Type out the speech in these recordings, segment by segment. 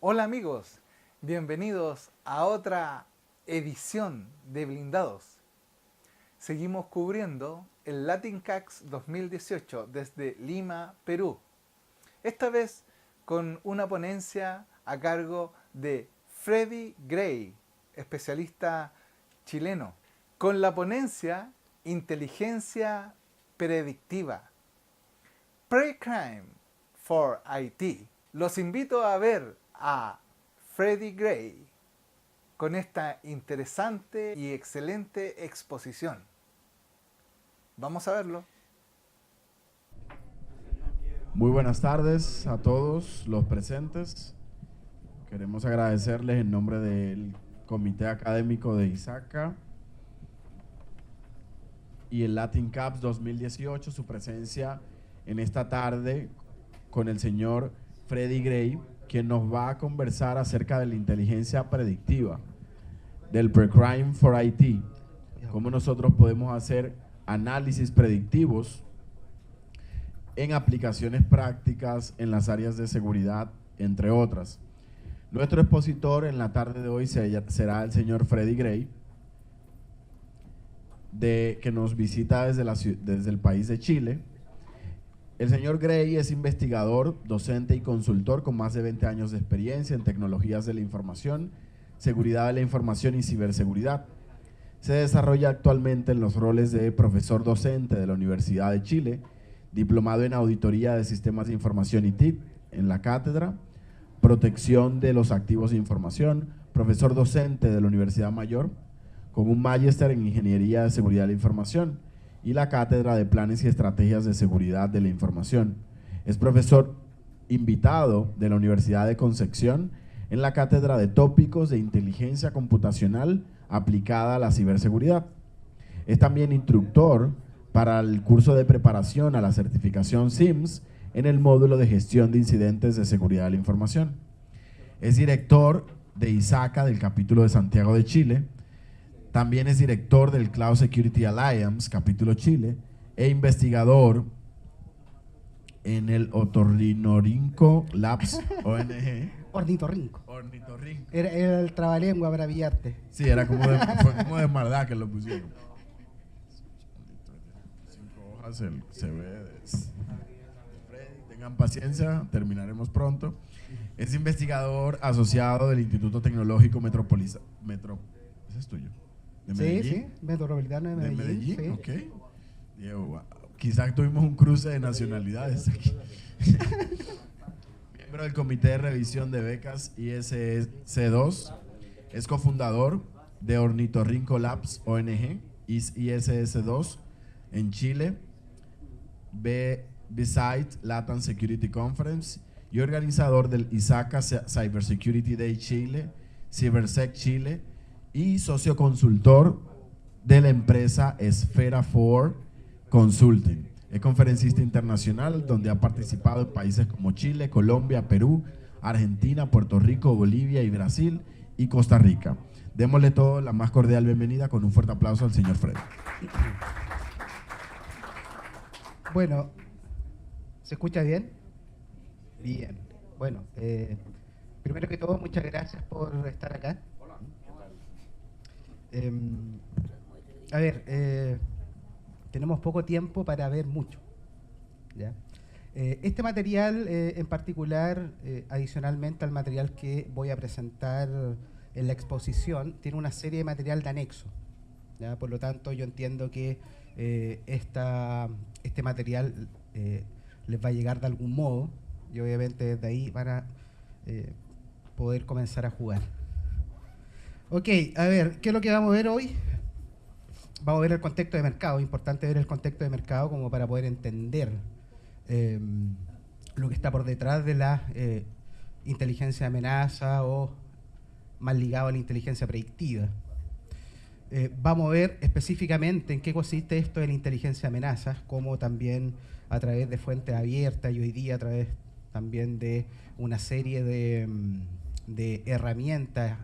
Hola amigos, bienvenidos a otra edición de Blindados. Seguimos cubriendo el Latin CAX 2018 desde Lima, Perú. Esta vez con una ponencia a cargo de Freddy Gray, especialista chileno, con la ponencia Inteligencia Predictiva, Pre-Crime for IT. Los invito a ver a Freddy Gray con esta interesante y excelente exposición. Vamos a verlo. Muy buenas tardes a todos los presentes. Queremos agradecerles en nombre del Comité Académico de ISACA y el Latin CAPS 2018 su presencia en esta tarde con el señor Freddy Gray, quien nos va a conversar acerca de la inteligencia predictiva, del Pre-Crime for IT, cómo nosotros podemos hacer análisis predictivos en aplicaciones prácticas en las áreas de seguridad, entre otras. Nuestro expositor en la tarde de hoy será el señor Freddy Gray, que nos visita desde el país de Chile. El señor Gray es investigador, docente y consultor con más de 20 años de experiencia en tecnologías de la información, seguridad de la información y ciberseguridad. Se desarrolla actualmente en los roles de profesor docente de la Universidad de Chile, diplomado en auditoría de sistemas de información y TIC en la cátedra, protección de los activos de información, profesor docente de la Universidad Mayor, con un magíster en ingeniería de seguridad de la información y la cátedra de planes y estrategias de seguridad de la información. Es profesor invitado de la Universidad de Concepción en la cátedra de tópicos de inteligencia computacional aplicada a la ciberseguridad. Es también instructor para el curso de preparación a la certificación SIMS en el módulo de gestión de incidentes de seguridad de la información. Es director de ISACA del capítulo de Santiago de Chile. También es director del Cloud Security Alliance, capítulo Chile, e investigador en el Ornitorrinco Labs ONG. Ornitorrinco. Ornitorrinco. Era el trabalengua para pillarte. Sí, fue como de maldad que lo pusieron. 5 hojas se ve. Tengan paciencia, terminaremos pronto. Es investigador asociado del Instituto Tecnológico Metropolitano. ¿Ese es tuyo? ¿De Medellín? Sí, Metropolitano de Medellín. ¿De Medellín? Sí. Ok. Diego, quizás tuvimos un cruce de nacionalidades aquí. Miembro del Comité de Revisión de Becas ISS2. Es cofundador de Ornitorrinco Labs ONG, ISS2 en Chile, Besides Latin Security Conference, y organizador del ISACA Cybersecurity Day Chile, CyberSec Chile, y socio consultor de la empresa Esfera 4 Consulting. Es conferencista internacional donde ha participado en países como Chile, Colombia, Perú, Argentina, Puerto Rico, Bolivia y Brasil y Costa Rica. Démosle todo la más cordial bienvenida con un fuerte aplauso al señor Freddy. Bueno, ¿se escucha bien? Bien. Bueno, primero que todo, muchas gracias por estar acá. Tenemos poco tiempo para ver mucho, ¿ya? Este material en particular, adicionalmente al material que voy a presentar en la exposición, tiene una serie de material de anexo, ¿ya? Por lo tanto, yo entiendo que este material les va a llegar de algún modo y obviamente desde ahí van a poder comenzar a jugar. Ok, a ver, ¿qué es lo que vamos a ver hoy? Vamos a ver el contexto de mercado. Es importante ver el contexto de mercado como para poder entender lo que está por detrás de la inteligencia de amenaza o más ligado a la inteligencia predictiva. Vamos a ver específicamente en qué consiste esto de la inteligencia de amenazas, como también a través de fuentes abiertas y hoy día a través también de una serie de herramientas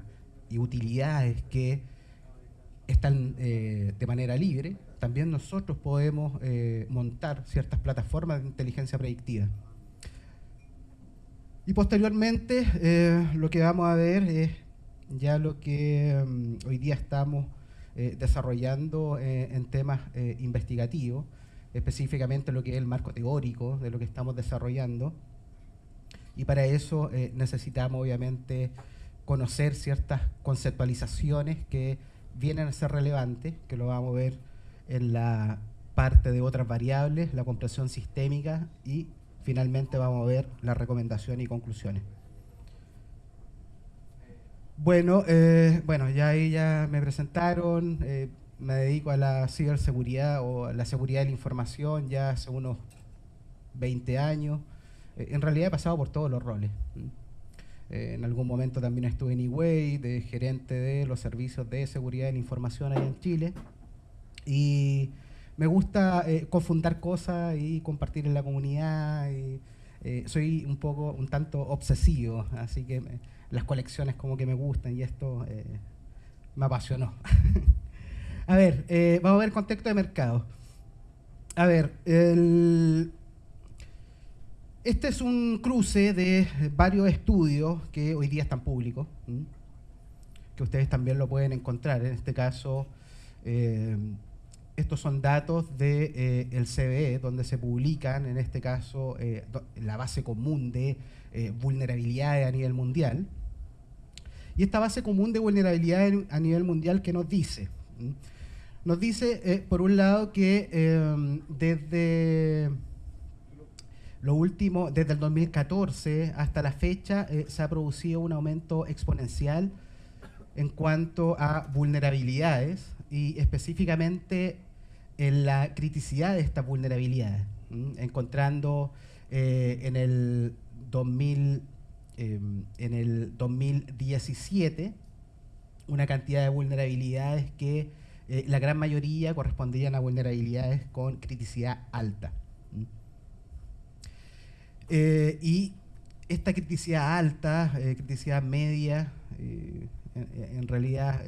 y utilidades que están de manera libre. También nosotros podemos montar ciertas plataformas de inteligencia predictiva. Y posteriormente lo que vamos a ver es ya lo que hoy día estamos desarrollando en temas investigativos, específicamente lo que es el marco teórico de lo que estamos desarrollando. Y para eso necesitamos obviamente conocer ciertas conceptualizaciones que vienen a ser relevantes, que lo vamos a ver en la parte de otras variables, la comprensión sistémica y finalmente vamos a ver las recomendaciones y conclusiones. Bueno, ya ahí ya me presentaron, me dedico a la ciberseguridad o a la seguridad de la información ya hace unos 20 años. En realidad he pasado por todos los roles. En algún momento también estuve en eWay, de gerente de los servicios de seguridad de la información allá en Chile. Y me gusta confundar cosas y compartir en la comunidad. Y, soy un tanto obsesivo, así que las colecciones como que me gustan y esto me apasionó. A ver, vamos a ver contexto de mercado. A ver, este es un cruce de varios estudios que hoy día están públicos, que ustedes también lo pueden encontrar. En este caso, estos son datos del CVE, donde se publican, en este caso, la base común de vulnerabilidades a nivel mundial. Y esta base común de vulnerabilidades a nivel mundial, ¿qué nos dice? Nos dice, por un lado, que desde el 2014 hasta la fecha se ha producido un aumento exponencial en cuanto a vulnerabilidades y específicamente en la criticidad de estas vulnerabilidades, encontrando en el 2017 una cantidad de vulnerabilidades que la gran mayoría correspondían a vulnerabilidades con criticidad alta. Y esta criticidad alta, criticidad media, en realidad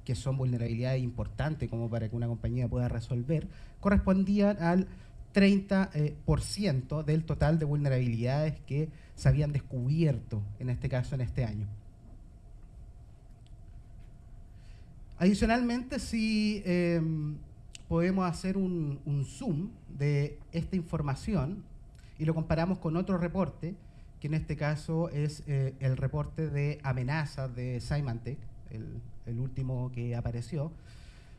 que son vulnerabilidades importantes como para que una compañía pueda resolver, correspondían al 30% del total de vulnerabilidades que se habían descubierto, en este caso, en este año. Adicionalmente, si podemos hacer un zoom de esta información y lo comparamos con otro reporte, que en este caso es el reporte de amenazas de Symantec, el último que apareció,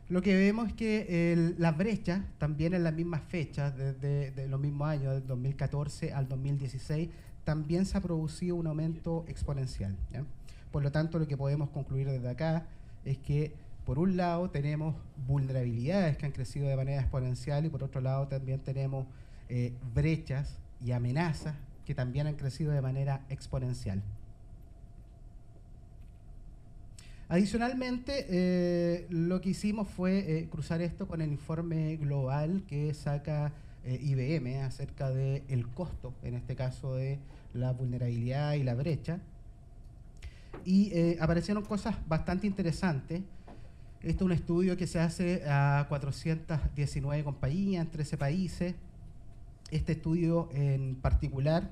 lo que vemos es que las brechas, también en las mismas fechas, desde los mismos años, del 2014 al 2016, también se ha producido un aumento exponencial, ¿ya? Por lo tanto, lo que podemos concluir desde acá es que, por un lado, tenemos vulnerabilidades que han crecido de manera exponencial y por otro lado también tenemos brechas y amenazas que también han crecido de manera exponencial. Adicionalmente, lo que hicimos fue cruzar esto con el informe global que saca IBM acerca del costo, en este caso de la vulnerabilidad y la brecha. Y aparecieron cosas bastante interesantes. Este es un estudio que se hace a 419 compañías en 13 países. Este estudio en particular,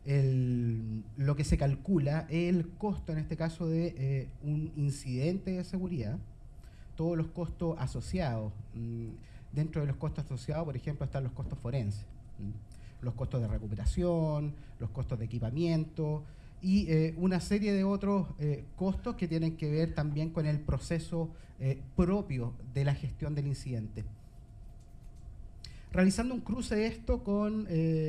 lo que se calcula es el costo, en este caso, de un incidente de seguridad, todos los costos asociados. Dentro de los costos asociados, por ejemplo, están los costos forenses, los costos de recuperación, los costos de equipamiento y una serie de otros costos que tienen que ver también con el proceso propio de la gestión del incidente. Realizando un cruce de esto con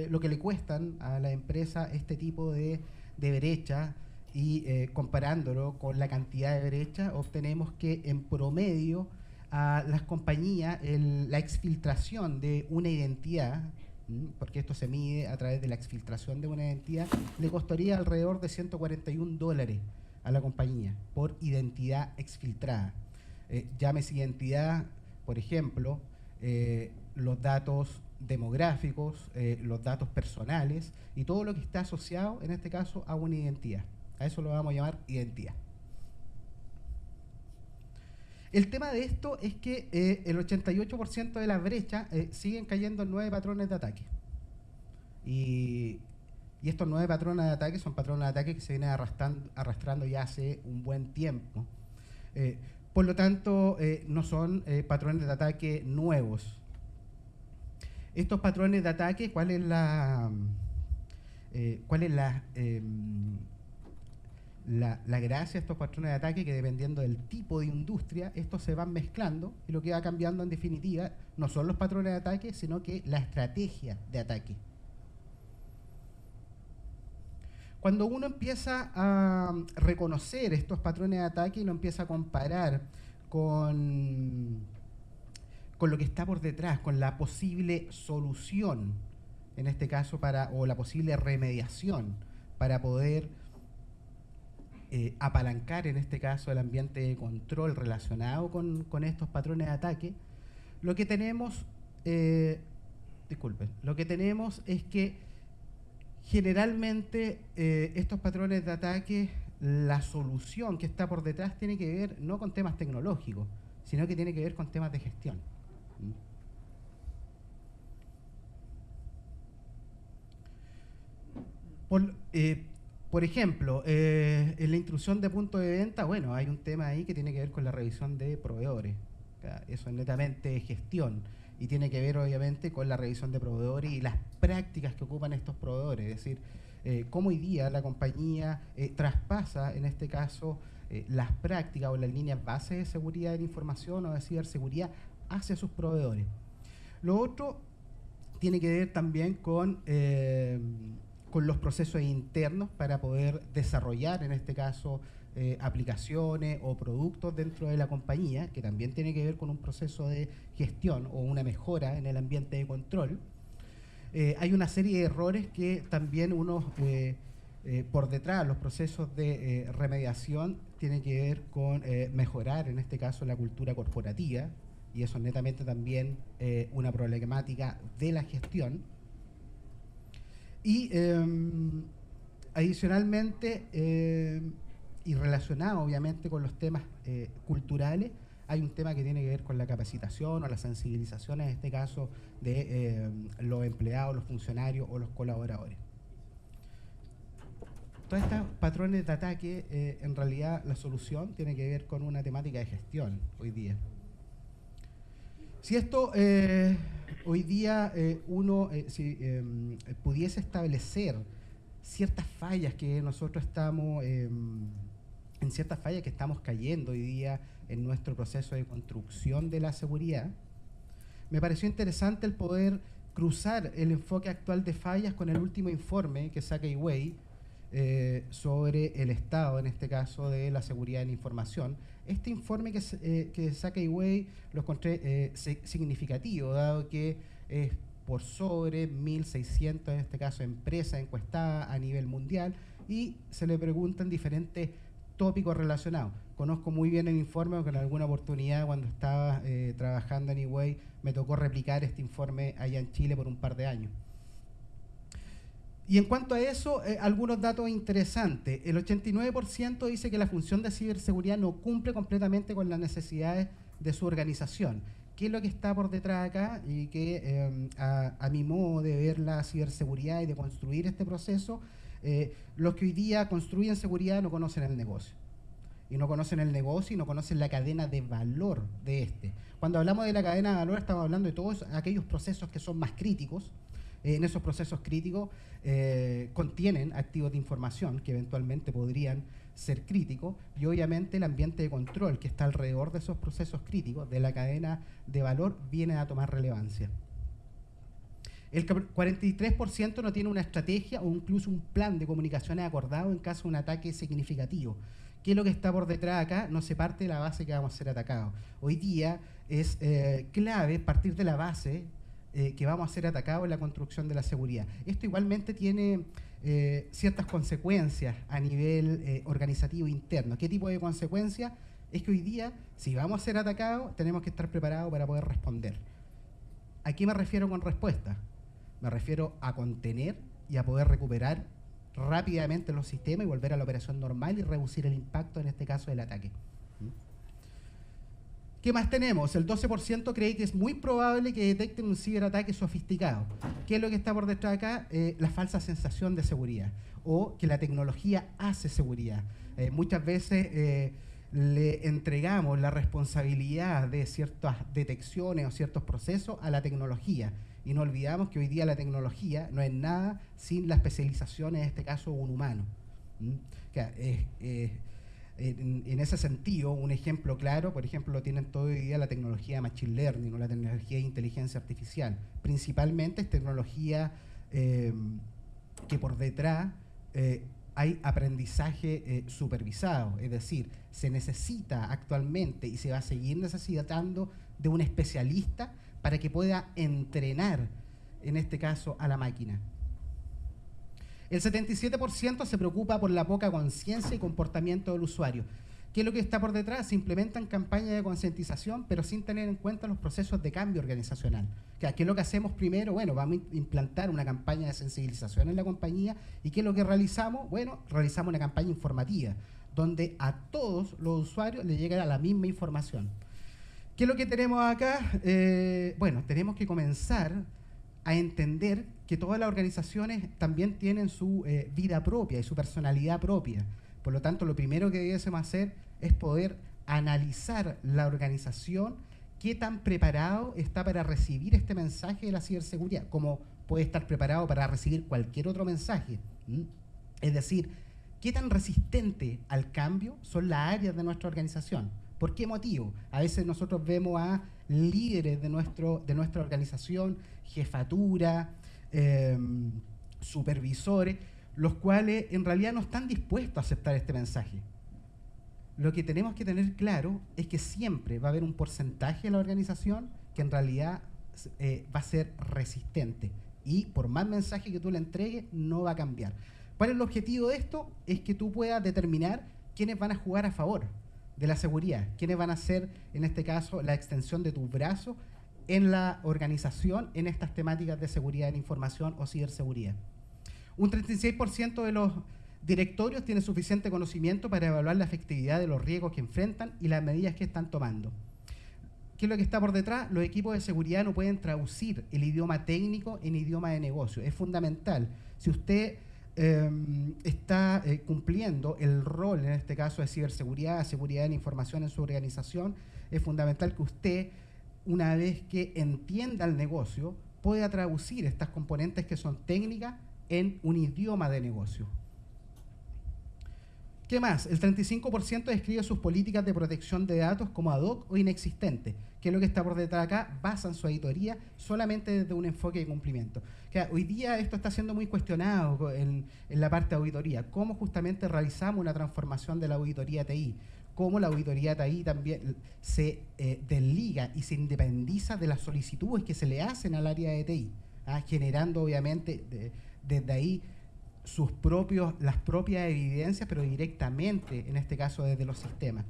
lo que le cuestan a la empresa este tipo de brecha y comparándolo con la cantidad de brecha, obtenemos que en promedio a las compañías la exfiltración de una identidad, porque esto se mide a través de la exfiltración de una identidad, le costaría alrededor de $141 a la compañía por identidad exfiltrada. Llámese identidad, por ejemplo, los datos demográficos, los datos personales y todo lo que está asociado, en este caso, a una identidad. A eso lo vamos a llamar identidad. El tema de esto es que el 88% de las brechas siguen cayendo en 9 patrones de ataque. Y Y estos 9 patrones de ataque son patrones de ataque que se vienen arrastrando ya hace un buen tiempo. Por lo tanto, no son patrones de ataque nuevos. Estos patrones de ataque, ¿cuál es la gracia de estos patrones de ataque? Que dependiendo del tipo de industria, estos se van mezclando y lo que va cambiando en definitiva no son los patrones de ataque, sino que la estrategia de ataque. Cuando uno empieza a reconocer estos patrones de ataque y lo empieza a comparar con lo que está por detrás, con la posible solución, en este caso, o la posible remediación para poder apalancar, en este caso, el ambiente de control relacionado con estos patrones de ataque, lo que tenemos, lo que tenemos es que generalmente estos patrones de ataque, la solución que está por detrás tiene que ver no con temas tecnológicos, sino que tiene que ver con temas de gestión. Por ejemplo, en la intrusión de punto de venta, bueno, hay un tema ahí que tiene que ver con la revisión de proveedores. Eso es netamente gestión y tiene que ver obviamente con la revisión de proveedores y las prácticas que ocupan estos proveedores. Es decir, cómo hoy día la compañía traspasa, en este caso, las prácticas o las líneas base de seguridad de la información o de ciberseguridad hacia sus proveedores. Lo otro tiene que ver también con los procesos internos para poder desarrollar, en este caso, aplicaciones o productos dentro de la compañía, que también tiene que ver con un proceso de gestión o una mejora en el ambiente de control. Hay una serie de errores que también uno, por detrás, los procesos de remediación tienen que ver con mejorar, en este caso, la cultura corporativa, y eso es netamente también una problemática de la gestión. Y adicionalmente, y relacionado obviamente con los temas culturales, hay un tema que tiene que ver con la capacitación o la sensibilización, en este caso, de los empleados, los funcionarios o los colaboradores. Todos estos patrones de ataque, en realidad la solución tiene que ver con una temática de gestión hoy día. Si esto hoy día pudiese establecer ciertas fallas que nosotros estamos, en ciertas fallas que estamos cayendo hoy día en nuestro proceso de construcción de la seguridad, me pareció interesante el poder cruzar el enfoque actual de fallas con el último informe que saca Huawei sobre el estado, en este caso, de la seguridad de la información. Este informe que saca Huawei lo encontré significativo, dado que es por sobre 1.600, en este caso, empresas encuestadas a nivel mundial, y se le preguntan diferentes tópicos relacionados. Conozco muy bien el informe, porque en alguna oportunidad cuando estaba trabajando en Huawei me tocó replicar este informe allá en Chile por un par de años. Y en cuanto a eso, algunos datos interesantes. El 89% dice que la función de ciberseguridad no cumple completamente con las necesidades de su organización. ¿Qué es lo que está por detrás acá? Y que a mi modo de ver la ciberseguridad y de construir este proceso, los que hoy día construyen seguridad no conocen el negocio. Y no conocen el negocio y no conocen la cadena de valor de este. Cuando hablamos de la cadena de valor, estamos hablando de todos aquellos procesos que son más críticos. En esos procesos críticos contienen activos de información que eventualmente podrían ser críticos, y obviamente el ambiente de control que está alrededor de esos procesos críticos de la cadena de valor viene a tomar relevancia. El 43% no tiene una estrategia o incluso un plan de comunicaciones acordado en caso de un ataque significativo. ¿Qué es lo que está por detrás acá? No se parte de la base que vamos a ser atacados. Hoy día es clave partir de la base que vamos a ser atacados en la construcción de la seguridad. Esto igualmente tiene ciertas consecuencias a nivel organizativo interno. ¿Qué tipo de consecuencias? Es que hoy día, si vamos a ser atacados, tenemos que estar preparados para poder responder. ¿A qué me refiero con respuesta? Me refiero a contener y a poder recuperar rápidamente los sistemas y volver a la operación normal y reducir el impacto, en este caso, del ataque. ¿Qué más tenemos? El 12% cree que es muy probable que detecten un ciberataque sofisticado. ¿Qué es lo que está por detrás acá? La falsa sensación de seguridad, o que la tecnología hace seguridad. Muchas veces le entregamos la responsabilidad de ciertas detecciones o ciertos procesos a la tecnología, y no olvidamos que hoy día la tecnología no es nada sin la especialización, en este caso, un humano. En ese sentido, un ejemplo claro, por ejemplo, lo tienen todo hoy día la tecnología de Machine Learning o la tecnología de inteligencia artificial. Principalmente es tecnología que por detrás hay aprendizaje supervisado, es decir, se necesita actualmente y se va a seguir necesitando de un especialista para que pueda entrenar, en este caso, a la máquina. El 77% se preocupa por la poca conciencia y comportamiento del usuario. ¿Qué es lo que está por detrás? Se implementan campañas de concientización, pero sin tener en cuenta los procesos de cambio organizacional. ¿Qué es lo que hacemos primero? Bueno, vamos a implantar una campaña de sensibilización en la compañía. ¿Y qué es lo que realizamos? Bueno, realizamos una campaña informativa, donde a todos los usuarios les llega la misma información. ¿Qué es lo que tenemos acá? Bueno, tenemos que comenzar a entender que todas las organizaciones también tienen su vida propia y su personalidad propia. Por lo tanto, lo primero que debiésemos hacer es poder analizar la organización, qué tan preparado está para recibir este mensaje de la ciberseguridad, como puede estar preparado para recibir cualquier otro mensaje. Es decir, qué tan resistente al cambio son las áreas de nuestra organización. ¿Por qué motivo? A veces nosotros vemos a líderes de nuestra organización, jefatura, supervisores, los cuales en realidad no están dispuestos a aceptar este mensaje. Lo que tenemos que tener claro es que siempre va a haber un porcentaje de la organización que en realidad va a ser resistente, y por más mensaje que tú le entregues, no va a cambiar. ¿Cuál es el objetivo de esto? Es que tú puedas determinar quiénes van a jugar a favor de la seguridad, quiénes van a ser, en este caso, la extensión de tu brazo en la organización en estas temáticas de seguridad de la información o ciberseguridad. Un 36% de los directorios tienen suficiente conocimiento para evaluar la efectividad de los riesgos que enfrentan y las medidas que están tomando. ¿Qué es lo que está por detrás? Los equipos de seguridad no pueden traducir el idioma técnico en idioma de negocio. Es fundamental. Si usted está cumpliendo el rol, en este caso, de ciberseguridad, seguridad de la información en su organización, es fundamental que usted, una vez que entienda el negocio, pueda traducir estas componentes que son técnicas en un idioma de negocio. ¿Qué más? El 35% describe sus políticas de protección de datos como ad hoc o inexistentes. ¿Qué es lo que está por detrás acá? Basan su auditoría solamente desde un enfoque de cumplimiento. Hoy día esto está siendo muy cuestionado en la parte de auditoría. ¿Cómo justamente realizamos una transformación de la auditoría TI? ¿Cómo la auditoría TI también se desliga y se independiza de las solicitudes que se le hacen al área de TI? Generando, obviamente, desde ahí las propias evidencias, pero directamente, en este caso, desde los sistemas.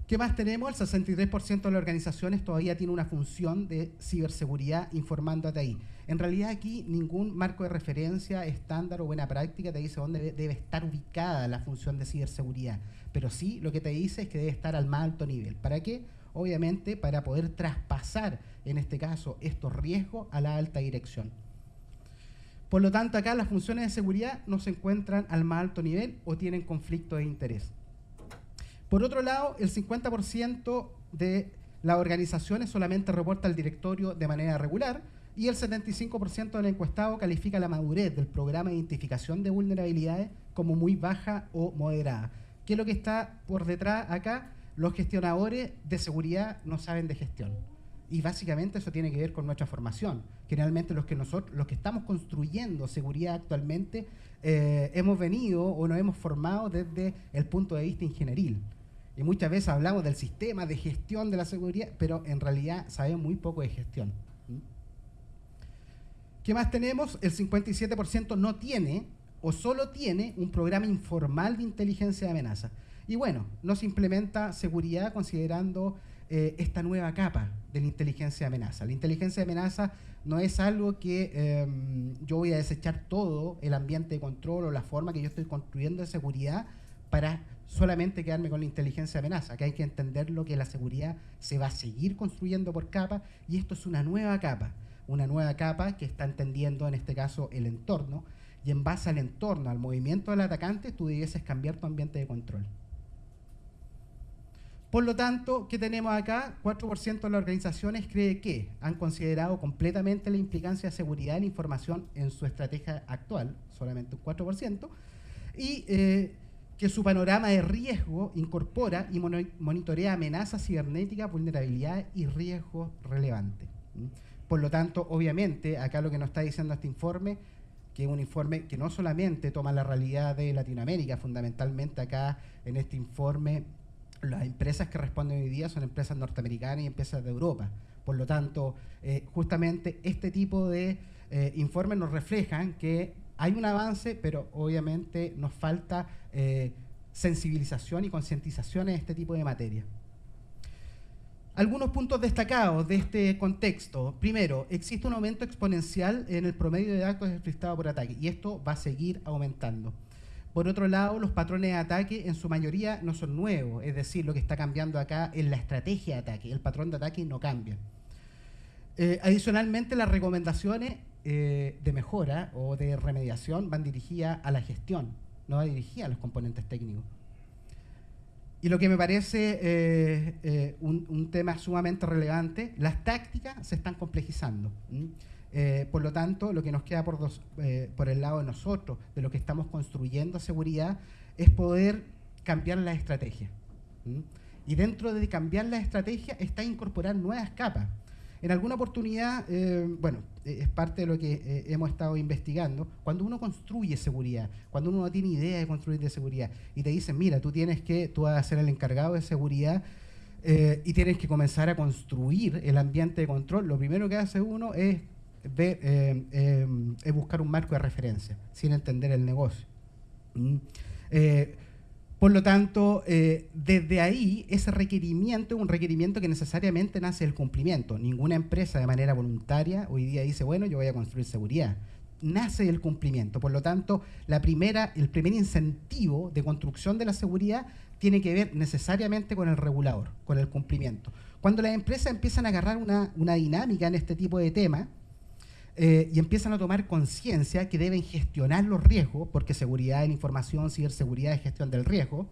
¿Qué más tenemos? El 63% de las organizaciones todavía tiene una función de ciberseguridad informando a TI. En realidad aquí ningún marco de referencia, estándar o buena práctica te dice dónde debe estar ubicada la función de ciberseguridad, pero sí lo que te dice es que debe estar al más alto nivel. ¿Para qué? Obviamente para poder traspasar, en este caso, estos riesgos a la alta dirección. Por lo tanto, acá las funciones de seguridad no se encuentran al más alto nivel o tienen conflicto de interés. Por otro lado, el 50% de las organizaciones solamente reporta al directorio de manera regular, y el 75% del encuestado califica la madurez del programa de identificación de vulnerabilidades como muy baja o moderada. ¿Qué es lo que está por detrás acá? Los gestionadores de seguridad no saben de gestión. Y básicamente eso tiene que ver con nuestra formación. Generalmente los que estamos construyendo seguridad actualmente hemos venido o nos hemos formado desde el punto de vista ingenieril. Y muchas veces hablamos del sistema de gestión de la seguridad, pero en realidad sabemos muy poco de gestión. ¿Qué más tenemos? El 57% no tiene o solo tiene un programa informal de inteligencia de amenaza. Y bueno, no se implementa seguridad considerando esta nueva capa de la inteligencia de amenaza. La inteligencia de amenaza no es algo que yo voy a desechar todo el ambiente de control o la forma que yo estoy construyendo de seguridad para solamente quedarme con la inteligencia de amenaza. Acá hay que entender lo que la seguridad se va a seguir construyendo por capas, y esto es una nueva capa que está entendiendo en este caso el entorno, y en base al entorno, al movimiento del atacante, tú debieses cambiar tu ambiente de control. Por lo tanto, ¿qué tenemos acá? 4% de las organizaciones cree que han considerado completamente la implicancia de seguridad de la información en su estrategia actual, solamente un 4%, y que su panorama de riesgo incorpora y monitorea amenazas cibernéticas, vulnerabilidades y riesgos relevantes. Por lo tanto, obviamente, acá lo que nos está diciendo este informe, que es un informe que no solamente toma la realidad de Latinoamérica, fundamentalmente acá en este informe las empresas que responden hoy día son empresas norteamericanas y empresas de Europa. Por lo tanto, justamente este tipo de informes nos reflejan que hay un avance, pero obviamente nos falta sensibilización y concientización en este tipo de materia. Algunos puntos destacados de este contexto. Primero, existe un aumento exponencial en el promedio de datos desplegados por ataque, y esto va a seguir aumentando. Por otro lado, los patrones de ataque en su mayoría no son nuevos, es decir, lo que está cambiando acá es la estrategia de ataque, el patrón de ataque no cambia. Adicionalmente, las recomendaciones de mejora o de remediación van dirigidas a la gestión, no va dirigida a los componentes técnicos. Y lo que me parece un tema sumamente relevante, las tácticas se están complejizando. Por lo tanto, lo que nos queda por el lado de nosotros, de lo que estamos construyendo seguridad, es poder cambiar la estrategia. Y dentro de cambiar la estrategia está incorporar nuevas capas. En alguna oportunidad, es parte de lo que hemos estado investigando, cuando uno construye seguridad, cuando uno no tiene idea de construir de seguridad, y te dicen, mira, tú vas a ser el encargado de seguridad y tienes que comenzar a construir el ambiente de control, lo primero que hace uno es buscar un marco de referencia, sin entender el negocio. Por lo tanto, desde ahí, ese requerimiento es un requerimiento que necesariamente nace del cumplimiento. Ninguna empresa de manera voluntaria hoy día dice, bueno, yo voy a construir seguridad. Nace del cumplimiento. Por lo tanto, el primer incentivo de construcción de la seguridad tiene que ver necesariamente con el regulador, con el cumplimiento. Cuando las empresas empiezan a agarrar una dinámica en este tipo de temas, y empiezan a tomar conciencia que deben gestionar los riesgos, porque seguridad de la información, ciberseguridad es gestión del riesgo,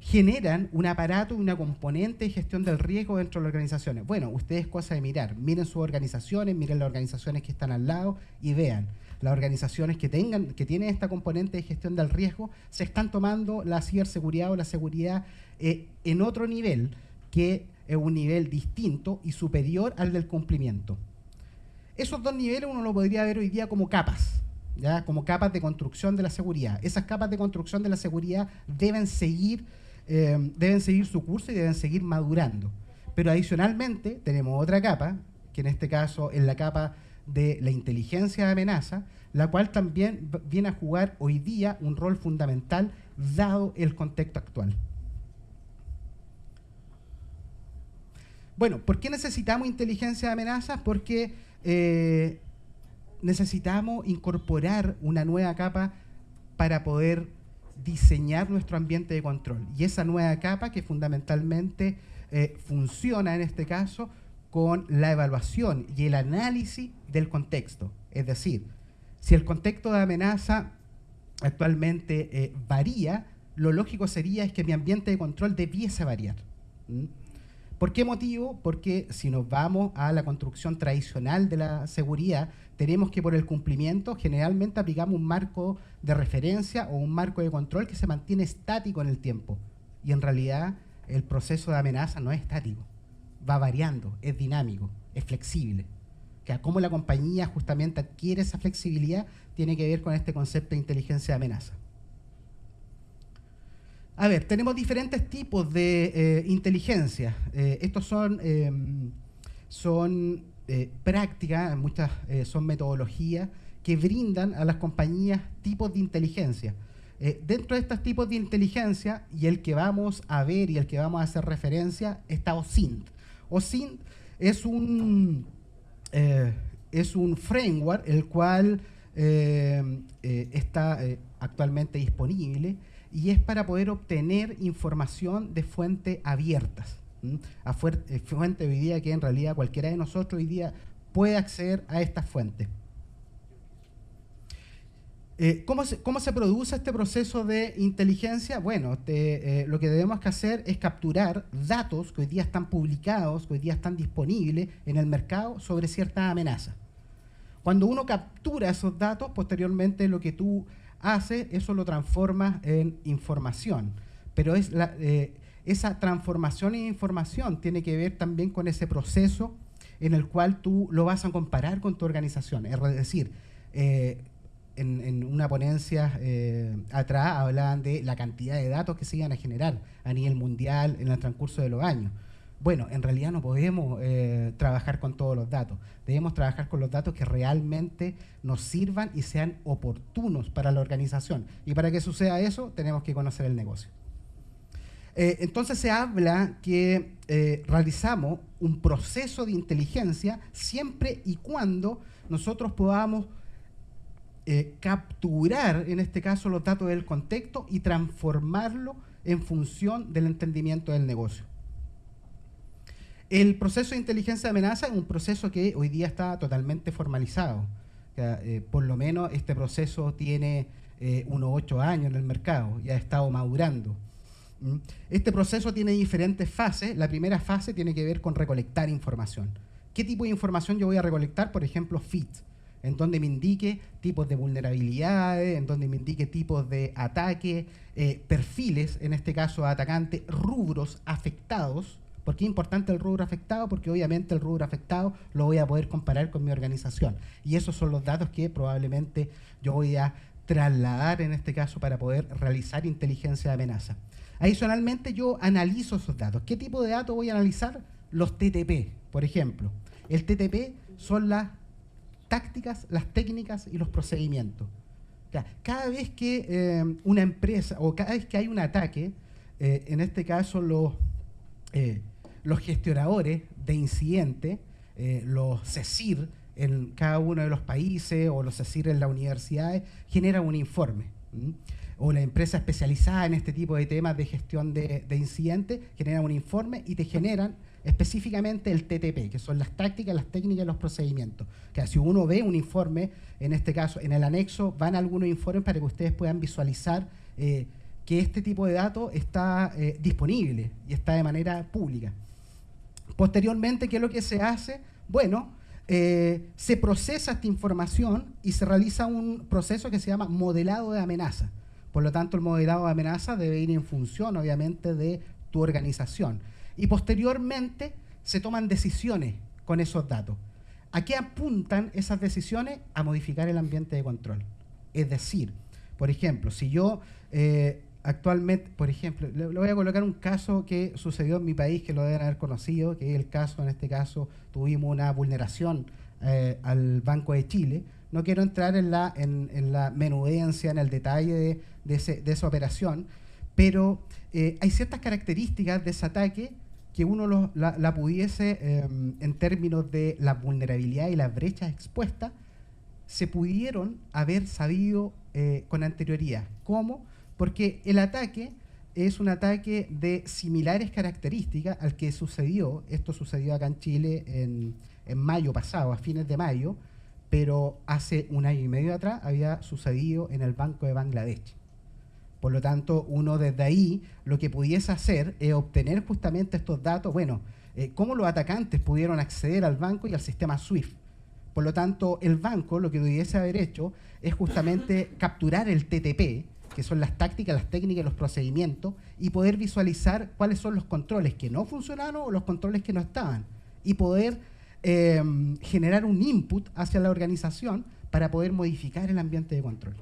generan un aparato y una componente de gestión del riesgo dentro de las organizaciones. Bueno, ustedes cosa de miren sus organizaciones, miren las organizaciones que están al lado y vean, las organizaciones que tienen esta componente de gestión del riesgo se están tomando la ciberseguridad o la seguridad en otro nivel, que es un nivel distinto y superior al del cumplimiento. Esos dos niveles uno lo podría ver hoy día como capas, ¿ya? Como capas de construcción de la seguridad. Esas capas de construcción de la seguridad deben seguir su curso y deben seguir madurando. Pero adicionalmente tenemos otra capa, que en este caso es la capa de la inteligencia de amenaza, la cual también viene a jugar hoy día un rol fundamental dado el contexto actual. Bueno, ¿por qué necesitamos inteligencia de amenazas? Porque necesitamos incorporar una nueva capa para poder diseñar nuestro ambiente de control. Y esa nueva capa que fundamentalmente funciona en este caso con la evaluación y el análisis del contexto. Es decir, si el contexto de amenaza actualmente varía, lo lógico sería es que mi ambiente de control debiese variar. ¿Por qué motivo? Porque si nos vamos a la construcción tradicional de la seguridad, tenemos que por el cumplimiento generalmente aplicamos un marco de referencia o un marco de control que se mantiene estático en el tiempo. Y en realidad el proceso de amenaza no es estático, va variando, es dinámico, es flexible. Que cómo la compañía justamente adquiere esa flexibilidad tiene que ver con este concepto de inteligencia de amenaza. A ver, tenemos diferentes tipos de inteligencia. Estos son prácticas, muchas son metodologías que brindan a las compañías tipos de inteligencia. Dentro de estos tipos de inteligencia, y el que vamos a ver y el que vamos a hacer referencia, está OSINT. OSINT es un framework el cual está actualmente disponible y es para poder obtener información de fuentes abiertas. Fuente hoy día que en realidad cualquiera de nosotros hoy día puede acceder a estas fuentes. ¿Cómo se produce este proceso de inteligencia? Bueno, lo que debemos que hacer es capturar datos que hoy día están publicados, que hoy día están disponibles en el mercado sobre ciertas amenazas. Cuando uno captura esos datos, posteriormente lo que tú haces, eso lo transformas en información. Pero esa transformación en información tiene que ver también con ese proceso en el cual tú lo vas a comparar con tu organización. Es decir, en una ponencia atrás hablaban de la cantidad de datos que se iban a generar a nivel mundial en el transcurso de los años. Bueno, en realidad no podemos trabajar con todos los datos. Debemos trabajar con los datos que realmente nos sirvan y sean oportunos para la organización. Y para que suceda eso, tenemos que conocer el negocio. Entonces se habla que realizamos un proceso de inteligencia siempre y cuando nosotros podamos capturar, en este caso, los datos del contexto y transformarlo en función del entendimiento del negocio. El proceso de inteligencia de amenaza es un proceso que hoy día está totalmente formalizado. O sea, por lo menos este proceso tiene unos 8 años en el mercado y ha estado madurando. Este proceso tiene diferentes fases. La primera fase tiene que ver con recolectar información. ¿Qué tipo de información yo voy a recolectar? Por ejemplo, FIT, en donde me indique tipos de vulnerabilidades, en donde me indique tipos de ataque, perfiles, en este caso atacante, rubros afectados. ¿Por qué es importante el rubro afectado? Porque obviamente el rubro afectado lo voy a poder comparar con mi organización. Y esos son los datos que probablemente yo voy a trasladar en este caso para poder realizar inteligencia de amenaza. Adicionalmente yo analizo esos datos. ¿Qué tipo de datos voy a analizar? Los TTP, por ejemplo. El TTP son las tácticas, las técnicas y los procedimientos. O sea, cada vez que una empresa o cada vez que hay un ataque, en este caso los gestionadores de incidentes, los CECIR en cada uno de los países o los CECIR en las universidades, generan un informe. O la empresa especializada en este tipo de temas de gestión de incidentes genera un informe y te generan específicamente el TTP, que son las tácticas, las técnicas y los procedimientos. Que si uno ve un informe, en este caso, en el anexo, van algunos informes para que ustedes puedan visualizar que este tipo de datos está disponible y está de manera pública. Posteriormente, ¿qué es lo que se hace? Bueno, se procesa esta información y se realiza un proceso que se llama modelado de amenaza. Por lo tanto, el modelado de amenaza debe ir en función, obviamente, de tu organización. Y posteriormente se toman decisiones con esos datos. ¿A qué apuntan esas decisiones? A modificar el ambiente de control. Es decir, por ejemplo, si yo actualmente, por ejemplo, le voy a colocar un caso que sucedió en mi país, que lo deben haber conocido, que es el caso, en este caso, tuvimos una vulneración al Banco de Chile. No quiero entrar en la menudencia, en el detalle de esa operación, pero hay ciertas características de ese ataque que uno la pudiese, en términos de la vulnerabilidad y las brechas expuestas, se pudieron haber sabido con anterioridad. ¿Cómo? Porque el ataque es un ataque de similares características al que sucedió. Esto sucedió acá en Chile en mayo pasado, a fines de mayo, pero hace 1 año y medio atrás había sucedido en el Banco de Bangladesh. Por lo tanto, uno desde ahí lo que pudiese hacer es obtener justamente estos datos, bueno, cómo los atacantes pudieron acceder al banco y al sistema SWIFT. Por lo tanto, el banco lo que pudiese haber hecho es justamente capturar el TTP, que son las tácticas, las técnicas y los procedimientos, y poder visualizar cuáles son los controles que no funcionaron o los controles que no estaban, y poder generar un input hacia la organización para poder modificar el ambiente de control.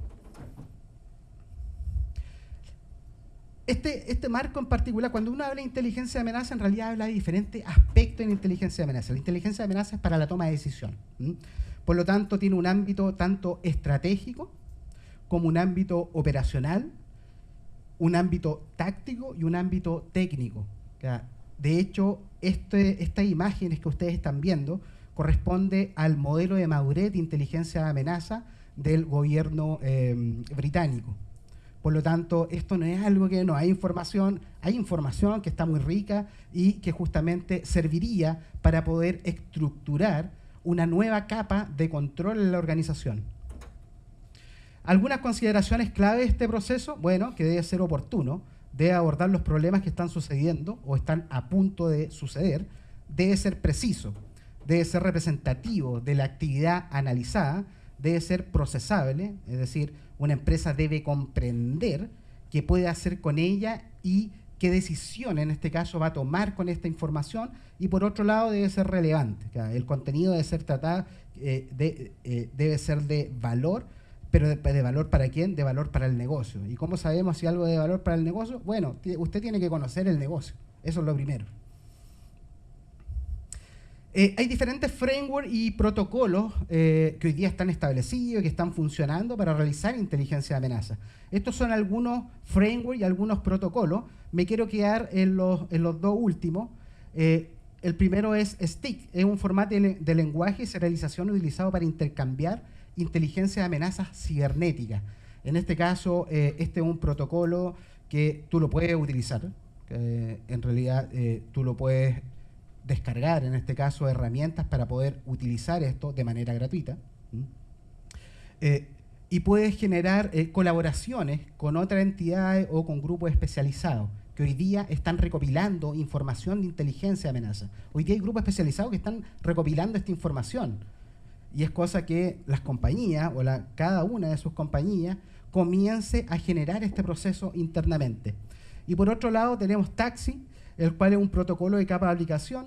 Este marco en particular, cuando uno habla de inteligencia de amenaza, en realidad habla de diferentes aspectos de la inteligencia de amenaza. La inteligencia de amenaza es para la toma de decisión. Por lo tanto, tiene un ámbito tanto estratégico como un ámbito operacional, un ámbito táctico y un ámbito técnico. De hecho, estas imágenes que ustedes están viendo corresponde al modelo de madurez de inteligencia de amenaza del gobierno británico. Por lo tanto, esto no es algo que no hay información que está muy rica y que justamente serviría para poder estructurar una nueva capa de control en la organización. Algunas consideraciones clave de este proceso, bueno, que debe ser oportuno, debe abordar los problemas que están sucediendo o están a punto de suceder, debe ser preciso, debe ser representativo de la actividad analizada, debe ser procesable, es decir, una empresa debe comprender qué puede hacer con ella y qué decisión en este caso va a tomar con esta información, y por otro lado debe ser relevante. El contenido debe ser tratado, debe ser de valor, pero de valor para quién, de valor para el negocio. ¿Y cómo sabemos si algo es de valor para el negocio? Bueno, usted tiene que conocer el negocio, eso es lo primero. Hay diferentes frameworks y protocolos que hoy día están establecidos, que están funcionando para realizar inteligencia de amenaza. Estos son algunos frameworks y algunos protocolos. Me quiero quedar en los dos últimos. El primero es STIC, es un formato de lenguaje y serialización utilizado para intercambiar inteligencia de amenazas cibernéticas. En este caso, este es un protocolo que tú lo puedes utilizar. En realidad, tú lo puedes descargar, en este caso, herramientas para poder utilizar esto de manera gratuita. Y puedes generar colaboraciones con otras entidades o con grupos especializados que hoy día están recopilando información de inteligencia de amenaza. Hoy día hay grupos especializados que están recopilando esta información. Y es cosa que las compañías o cada una de sus compañías comience a generar este proceso internamente. Y por otro lado tenemos Taxi, el cual es un protocolo de capa de aplicación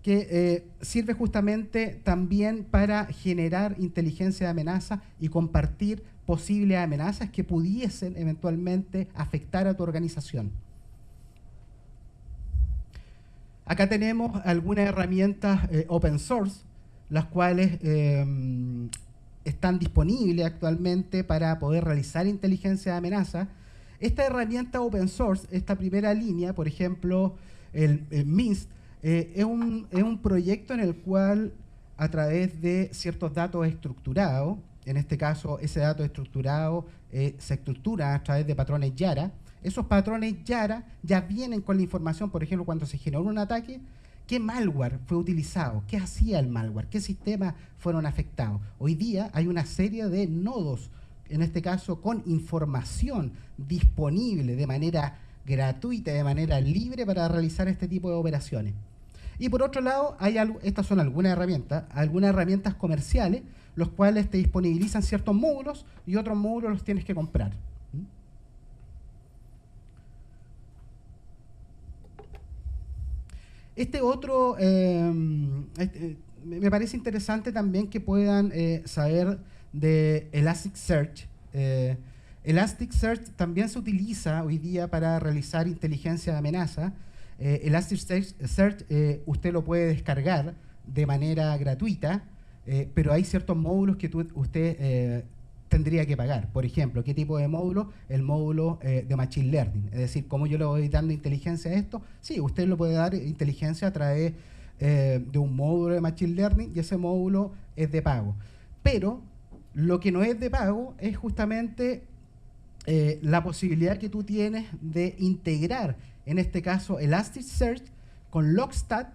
que sirve justamente también para generar inteligencia de amenaza y compartir posibles amenazas que pudiesen eventualmente afectar a tu organización. Acá tenemos algunas herramientas open source, las cuales están disponibles actualmente para poder realizar inteligencia de amenaza. Esta herramienta open source, esta primera línea, por ejemplo, el MINST, es un proyecto en el cual, a través de ciertos datos estructurados, en este caso ese dato estructurado se estructura a través de patrones Yara. Esos patrones Yara ya vienen con la información, por ejemplo, cuando se generó un ataque, qué malware fue utilizado, qué hacía el malware, qué sistemas fueron afectados. Hoy día hay una serie de nodos, en este caso con información disponible de manera gratuita, de manera libre para realizar este tipo de operaciones. Y por otro lado, estas son algunas herramientas comerciales, los cuales te disponibilizan ciertos módulos y otros módulos los tienes que comprar. Este otro, me parece interesante también que puedan saber de Elasticsearch. Elasticsearch también se utiliza hoy día para realizar inteligencia de amenaza. Elasticsearch usted lo puede descargar de manera gratuita, pero hay ciertos módulos que usted tendría que pagar. Por ejemplo, ¿qué tipo de módulo? El módulo de Machine Learning. Es decir, ¿cómo yo le voy dando inteligencia a esto? Sí, usted lo puede dar inteligencia a través de un módulo de Machine Learning y ese módulo es de pago. Pero lo que no es de pago es justamente la posibilidad que tú tienes de integrar, en este caso, Elasticsearch con Logstat,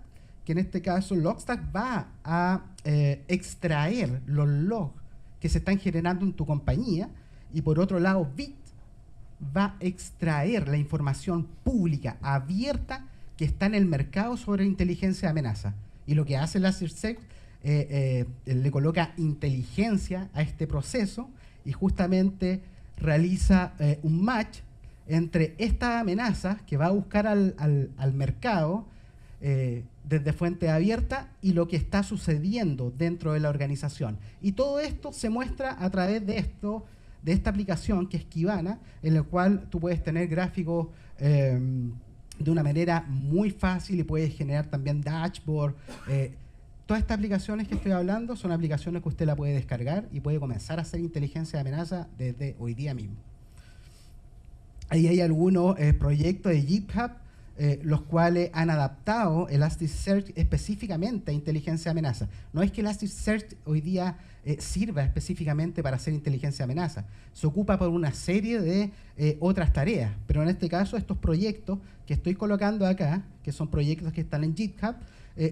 que en este caso Logstat va a extraer los logs que se están generando en tu compañía, y por otro lado Bit va a extraer la información pública, abierta, que está en el mercado sobre inteligencia de amenaza. Y lo que hace Elasticsearch le coloca inteligencia a este proceso y justamente realiza un match entre estas amenazas que va a buscar al mercado desde fuente abierta y lo que está sucediendo dentro de la organización. Y todo esto se muestra a través de esta aplicación que es Kibana, en la cual tú puedes tener gráficos de una manera muy fácil y puedes generar también dashboard. Todas estas aplicaciones que estoy hablando son aplicaciones que usted la puede descargar y puede comenzar a hacer inteligencia de amenaza desde hoy día mismo. Ahí hay algunos proyectos de GitHub los cuales han adaptado Elasticsearch específicamente a inteligencia de amenaza. No es que Elasticsearch hoy día sirva específicamente para hacer inteligencia de amenaza, se ocupa por una serie de otras tareas, pero en este caso estos proyectos que estoy colocando acá, que son proyectos que están en GitHub,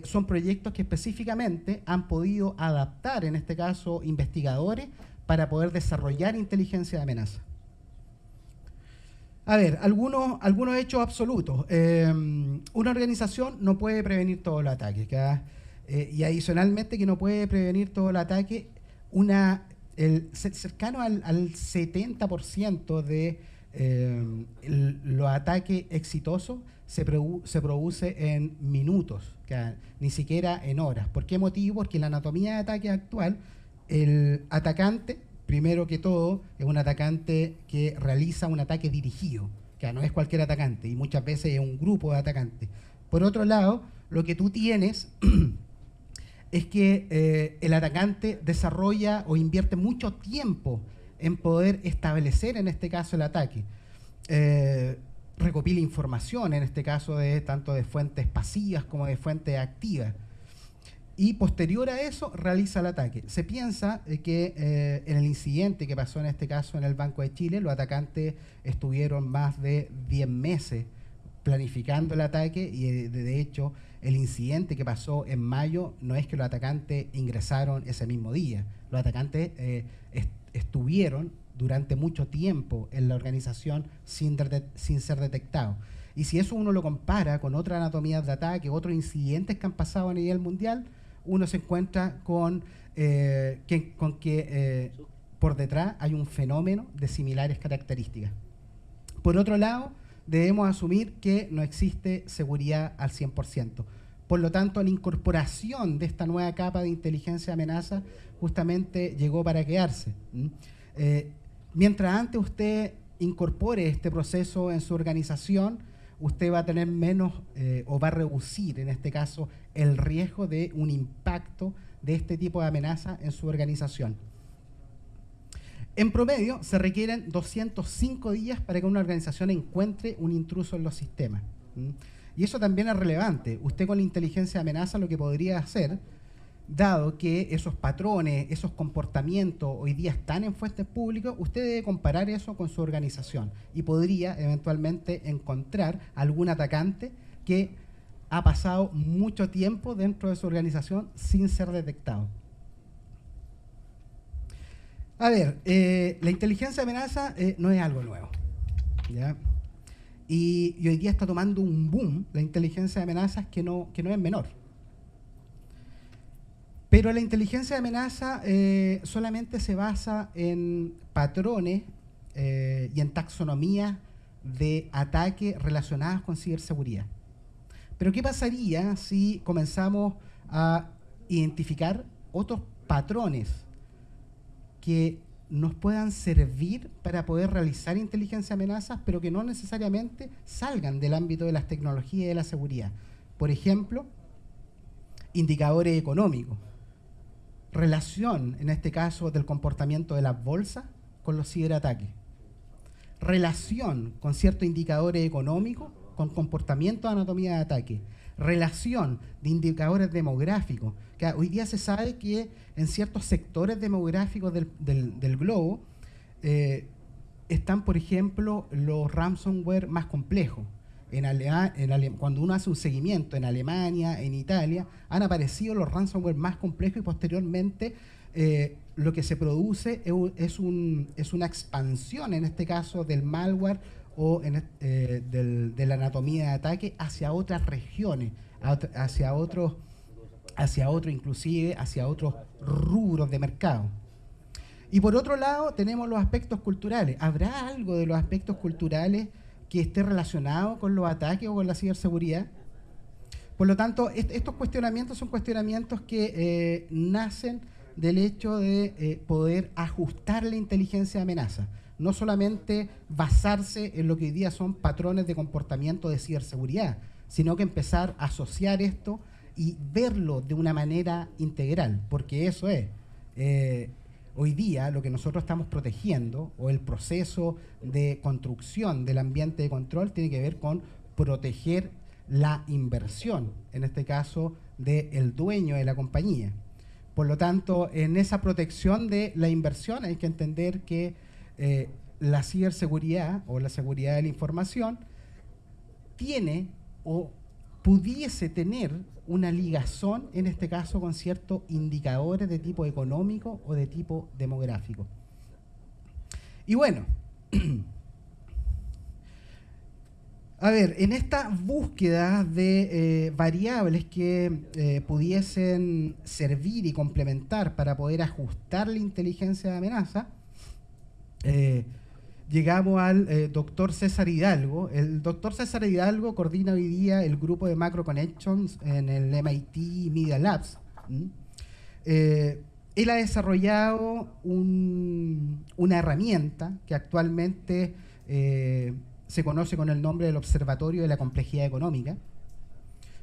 son proyectos que específicamente han podido adaptar, en este caso, investigadores para poder desarrollar inteligencia de amenaza. A ver, algunos hechos absolutos. Una organización no puede prevenir todos los ataques. Y adicionalmente que no puede prevenir todo el ataque, cercano al 70% de los ataques exitosos se produce en minutos, ni siquiera en horas. ¿Por qué motivo? Porque en la anatomía de ataque actual, el atacante, primero que todo, es un atacante que realiza un ataque dirigido, que no es cualquier atacante, y muchas veces es un grupo de atacantes. Por otro lado, lo que tú tienes es que el atacante desarrolla o invierte mucho tiempo en poder establecer, en este caso, el ataque. Recopila información, en este caso, tanto de fuentes pasivas como de fuentes activas. Y posterior a eso, realiza el ataque. Se piensa que en el incidente que pasó en este caso en el Banco de Chile, los atacantes estuvieron más de 10 meses planificando el ataque y de hecho el incidente que pasó en mayo no es que los atacantes ingresaron ese mismo día. Los atacantes estuvieron durante mucho tiempo en la organización sin ser detectados. Y si eso uno lo compara con otras anatomías de ataque, otros incidentes que han pasado a nivel mundial, uno se encuentra con que por detrás hay un fenómeno de similares características. Por otro lado, debemos asumir que no existe seguridad al 100%. Por lo tanto, la incorporación de esta nueva capa de inteligencia de amenaza justamente llegó para quedarse. Mientras antes usted incorpore este proceso en su organización, usted va a tener menos o va a reducir, en este caso, el riesgo de un impacto de este tipo de amenaza en su organización. En promedio, se requieren 205 días para que una organización encuentre un intruso en los sistemas. Y eso también es relevante. Usted con la inteligencia de amenaza lo que podría hacer, dado que esos patrones, esos comportamientos hoy día están en fuentes públicas, usted debe comparar eso con su organización y podría eventualmente encontrar algún atacante que ha pasado mucho tiempo dentro de su organización sin ser detectado. A ver, la inteligencia de amenaza no es algo nuevo, ¿ya? Y hoy día está tomando un boom la inteligencia de amenazas que no es menor. Pero la inteligencia de amenaza solamente se basa en patrones y en taxonomía de ataque relacionadas con ciberseguridad. Pero ¿qué pasaría si comenzamos a identificar otros patrones que nos puedan servir para poder realizar inteligencia de amenazas, pero que no necesariamente salgan del ámbito de las tecnologías y de la seguridad? Por ejemplo, indicadores económicos. Relación, en este caso, del comportamiento de las bolsas con los ciberataques. Relación con ciertos indicadores económicos con comportamiento de anatomía de ataque. Relación de indicadores demográficos. Que hoy día se sabe que en ciertos sectores demográficos del globo están, por ejemplo, los ransomware más complejos. Cuando uno hace un seguimiento en Alemania, en Italia, han aparecido los ransomware más complejos y posteriormente lo que se produce es una expansión, en este caso, del malware o de la anatomía de ataque hacia otras regiones, hacia otros rubros de mercado. Y por otro lado tenemos los aspectos culturales. ¿Habrá algo de los aspectos culturales que esté relacionado con los ataques o con la ciberseguridad? Por lo tanto, estos cuestionamientos son cuestionamientos que nacen del hecho de poder ajustar la inteligencia de amenaza. No solamente basarse en lo que hoy día son patrones de comportamiento de ciberseguridad, sino que empezar a asociar esto y verlo de una manera integral, porque eso es. Hoy día lo que nosotros estamos protegiendo o el proceso de construcción del ambiente de control tiene que ver con proteger la inversión, en este caso del dueño de la compañía. Por lo tanto, en esa protección de la inversión hay que entender que la ciberseguridad o la seguridad de la información tiene o pudiese tener una ligazón, en este caso, con ciertos indicadores de tipo económico o de tipo demográfico. Y bueno, a ver, en esta búsqueda de variables que pudiesen servir y complementar para poder ajustar la inteligencia de amenaza, llegamos al doctor César Hidalgo. El doctor César Hidalgo coordina hoy día el grupo de Macro Connections en el MIT Media Labs. Él ha desarrollado una herramienta que actualmente se conoce con el nombre del Observatorio de la Complejidad Económica.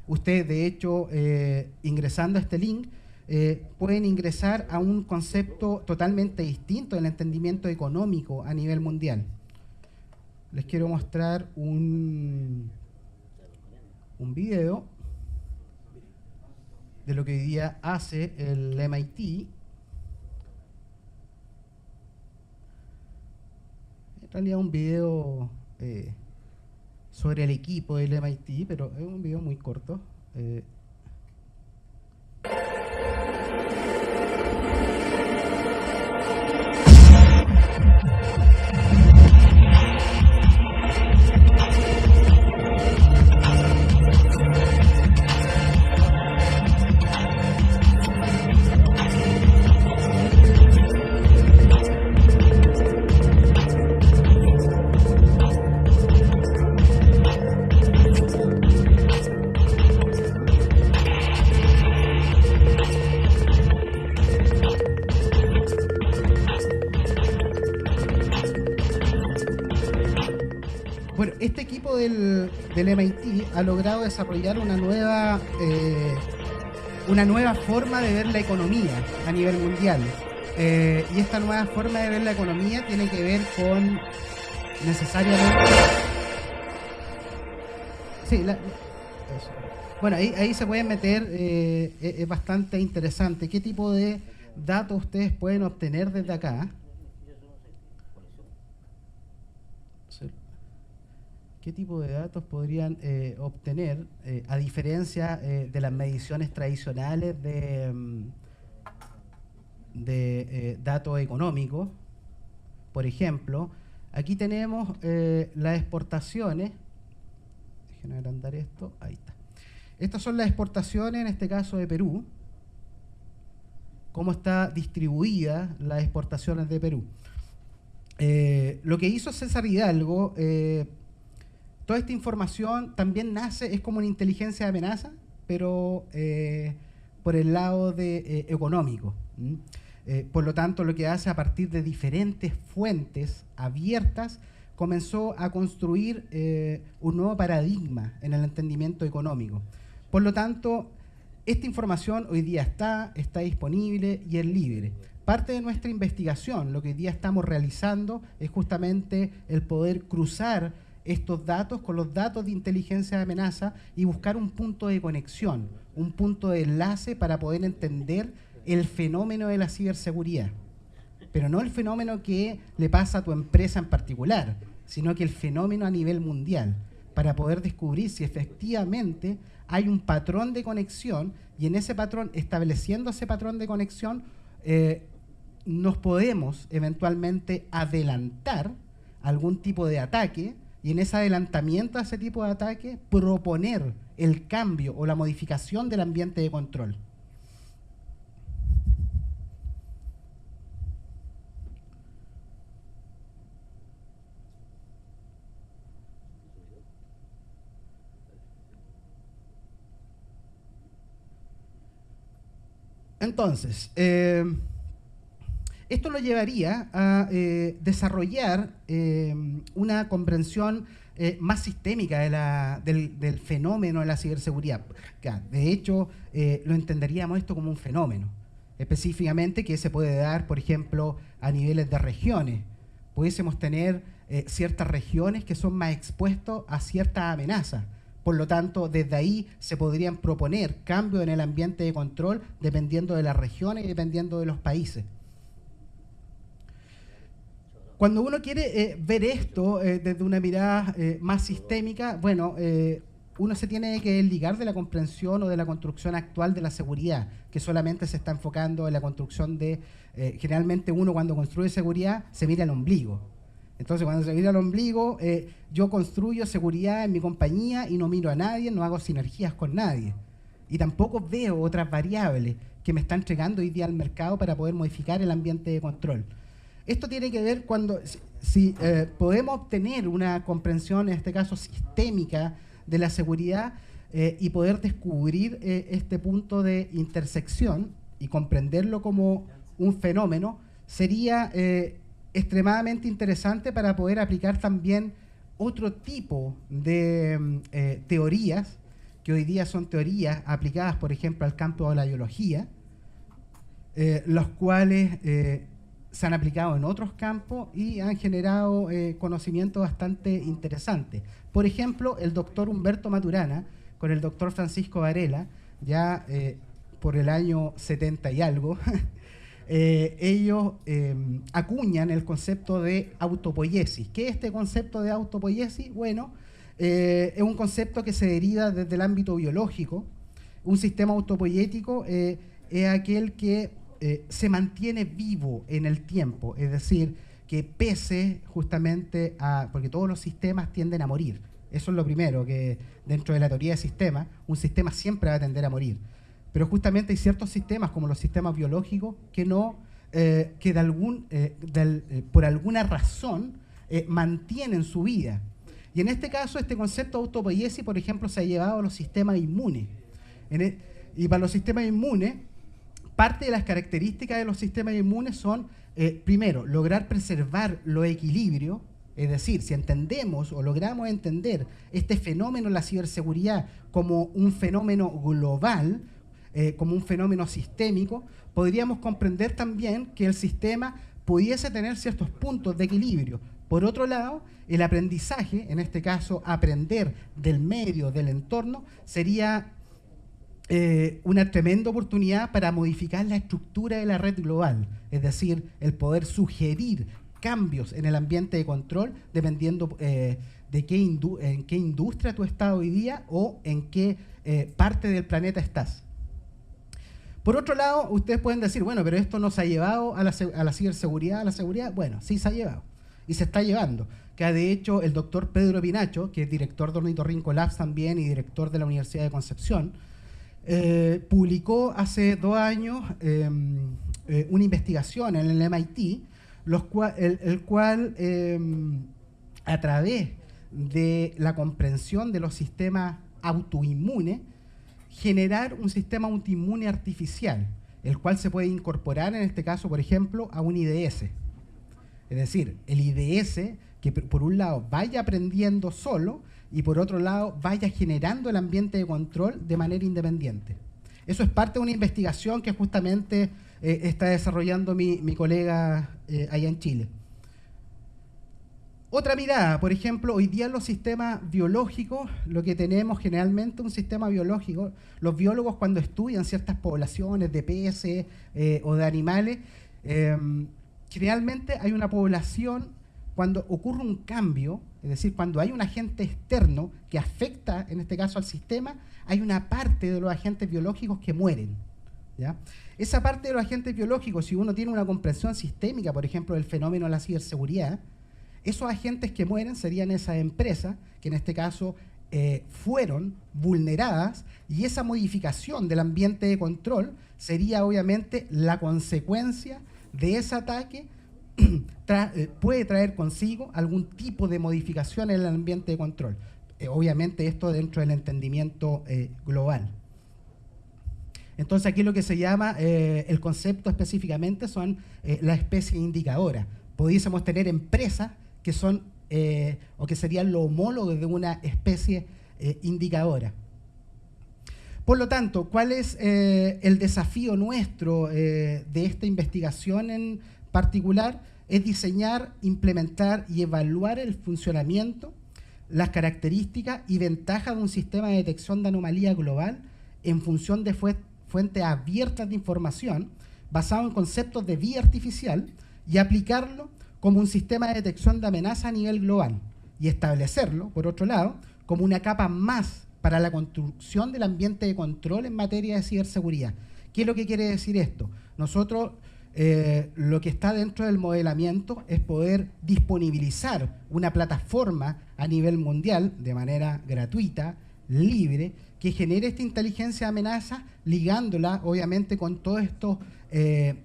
Ustedes, de hecho, ingresando a este link, pueden ingresar a un concepto totalmente distinto del entendimiento económico a nivel mundial. Les quiero mostrar un video de lo que hoy día hace el MIT. En realidad un video sobre el equipo del MIT, pero es un video muy corto. Bueno, este equipo del MIT ha logrado desarrollar una nueva forma de ver la economía a nivel mundial. Y esta nueva forma de ver la economía tiene que ver con necesariamente... Sí, eso. Bueno, ahí se pueden meter, es bastante interesante. ¿Qué tipo de datos ustedes pueden obtener desde acá? ¿Qué tipo de datos podrían obtener, a diferencia de las mediciones tradicionales de datos económicos? Por ejemplo, aquí tenemos las exportaciones. Déjenme agrandar esto. Ahí está. Estas son las exportaciones, en este caso de Perú. ¿Cómo está distribuida las exportaciones de Perú? Lo que hizo César Hidalgo... toda esta información también nace, es como una inteligencia de amenaza, pero por el lado económico. Por lo tanto, lo que hace a partir de diferentes fuentes abiertas, comenzó a construir un nuevo paradigma en el entendimiento económico. Por lo tanto, esta información hoy día está disponible y es libre. Parte de nuestra investigación, lo que hoy día estamos realizando, es justamente el poder cruzar estos datos con los datos de inteligencia de amenaza y buscar un punto de conexión, un punto de enlace para poder entender el fenómeno de la ciberseguridad. Pero no el fenómeno que le pasa a tu empresa en particular, sino que el fenómeno a nivel mundial, para poder descubrir si efectivamente hay un patrón de conexión y en ese patrón, estableciendo ese patrón de conexión, nos podemos eventualmente adelantar algún tipo de ataque y en ese adelantamiento a ese tipo de ataque proponer el cambio o la modificación del ambiente de control. Entonces, esto lo llevaría a desarrollar una comprensión más sistémica del fenómeno de la ciberseguridad. De hecho, lo entenderíamos esto como un fenómeno, específicamente que se puede dar, por ejemplo, a niveles de regiones. Pudiésemos tener ciertas regiones que son más expuestos a ciertas amenazas. Por lo tanto, desde ahí se podrían proponer cambios en el ambiente de control dependiendo de las regiones y dependiendo de los países. Cuando uno quiere ver esto desde una mirada más sistémica, bueno, uno se tiene que desligar de la comprensión o de la construcción actual de la seguridad, que solamente se está enfocando en la construcción de... generalmente uno cuando construye seguridad se mira al ombligo. Entonces cuando se mira al ombligo, yo construyo seguridad en mi compañía y no miro a nadie, no hago sinergias con nadie. Y tampoco veo otras variables que me están entregando hoy día al mercado para poder modificar el ambiente de control. Esto tiene que ver cuando si podemos obtener una comprensión, en este caso sistémica, de la seguridad y poder descubrir este punto de intersección y comprenderlo como un fenómeno, sería extremadamente interesante para poder aplicar también otro tipo de teorías, que hoy día son teorías aplicadas, por ejemplo, al campo de la biología, los cuales se han aplicado en otros campos y han generado conocimientos bastante interesantes. Por ejemplo, el doctor Humberto Maturana con el doctor Francisco Varela, ya por el año 70 y algo, ellos acuñan el concepto de autopoiesis. ¿Qué es este concepto de autopoiesis? Bueno, es un concepto que se deriva desde el ámbito biológico. Un sistema autopoiético es aquel que se mantiene vivo en el tiempo, es decir, que pese justamente a... porque todos los sistemas tienden a morir. Eso es lo primero, que dentro de la teoría de sistemas, un sistema siempre va a tender a morir. Pero justamente hay ciertos sistemas, como los sistemas biológicos, que no, por alguna razón mantienen su vida. Y en este caso, este concepto de autopoiesis, por ejemplo, se ha llevado a los sistemas inmunes. Y para los sistemas inmunes, parte de las características de los sistemas inmunes son, primero, lograr preservar los equilibrios, es decir, si entendemos o logramos entender este fenómeno de la ciberseguridad como un fenómeno global, como un fenómeno sistémico, podríamos comprender también que el sistema pudiese tener ciertos puntos de equilibrio. Por otro lado, el aprendizaje, en este caso aprender del medio, del entorno, sería una tremenda oportunidad para modificar la estructura de la red global, es decir, el poder sugerir cambios en el ambiente de control dependiendo en qué industria tú estás hoy día o en qué parte del planeta estás. Por otro lado, ustedes pueden decir, bueno, pero esto no se ha llevado a la ciberseguridad, a la seguridad. Bueno, sí se ha llevado y se está llevando. Que de hecho el doctor Pedro Pinacho, que es director de Ornitorrinco Labs también y director de la Universidad de Concepción, publicó hace 2 años una investigación en el MIT, el cual a través de la comprensión de los sistemas autoinmunes, generar un sistema autoinmune artificial, el cual se puede incorporar en este caso, por ejemplo, a un IDS. Es decir, el IDS que por un lado vaya aprendiendo solo y por otro lado vaya generando el ambiente de control de manera independiente. Eso es parte de una investigación que justamente está desarrollando mi colega allá en Chile. Otra mirada, por ejemplo, hoy día en los sistemas biológicos, lo que tenemos generalmente un sistema biológico, los biólogos cuando estudian ciertas poblaciones de peces o de animales, generalmente hay una población, cuando ocurre un cambio, es decir, cuando hay un agente externo que afecta, en este caso al sistema, hay una parte de los agentes biológicos que mueren, ¿ya? Esa parte de los agentes biológicos, si uno tiene una comprensión sistémica, por ejemplo, del fenómeno de la ciberseguridad, esos agentes que mueren serían esas empresas que en este caso fueron vulneradas y esa modificación del ambiente de control sería obviamente la consecuencia de ese ataque. Puede traer consigo algún tipo de modificación en el ambiente de control. Obviamente esto dentro del entendimiento global. Entonces aquí lo que se llama, el concepto específicamente son las especies indicadoras. Pudiésemos tener empresas que son, o que serían lo homólogo de una especie indicadora. Por lo tanto, ¿cuál es el desafío nuestro de esta investigación en particular? Es diseñar, implementar y evaluar el funcionamiento, las características y ventajas de un sistema de detección de anomalía global en función de fuentes abiertas de información basado en conceptos de vía artificial y aplicarlo como un sistema de detección de amenaza a nivel global y establecerlo, por otro lado, como una capa más para la construcción del ambiente de control en materia de ciberseguridad. ¿Qué es lo que quiere decir esto? Nosotros lo que está dentro del modelamiento es poder disponibilizar una plataforma a nivel mundial de manera gratuita, libre, que genere esta inteligencia de amenaza, ligándola obviamente con todos estos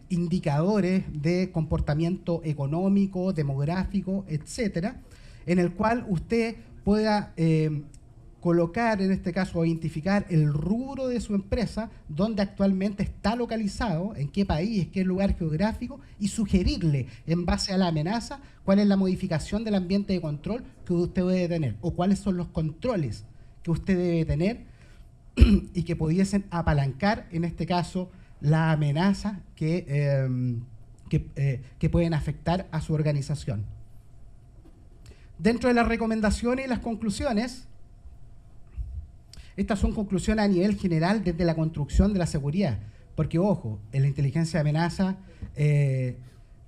indicadores de comportamiento económico, demográfico, etcétera, en el cual usted pueda colocar, en este caso, identificar el rubro de su empresa, donde actualmente está localizado, en qué país, qué lugar geográfico, y sugerirle, en base a la amenaza, cuál es la modificación del ambiente de control que usted debe tener, o cuáles son los controles que usted debe tener y que pudiesen apalancar, en este caso, la amenaza que pueden afectar a su organización. Dentro de las recomendaciones y las conclusiones, estas son conclusiones a nivel general desde la construcción de la seguridad, porque ojo, en la inteligencia de amenaza,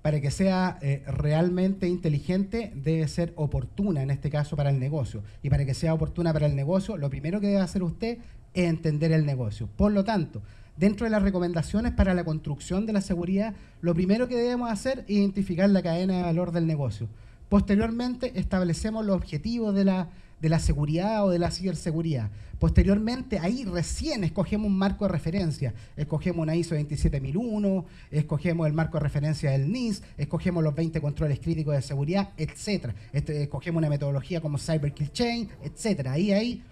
para que sea realmente inteligente, debe ser oportuna, en este caso para el negocio, y para que sea oportuna para el negocio, lo primero que debe hacer usted es entender el negocio. Por lo tanto, dentro de las recomendaciones para la construcción de la seguridad, lo primero que debemos hacer es identificar la cadena de valor del negocio. Posteriormente, establecemos los objetivos de la seguridad o de la ciberseguridad. Posteriormente, ahí recién escogemos un marco de referencia. Escogemos una ISO 27001, escogemos el marco de referencia del NIST, escogemos los 20 controles críticos de seguridad, etc. Escogemos una metodología como Cyber Kill Chain, etc. Ahí hay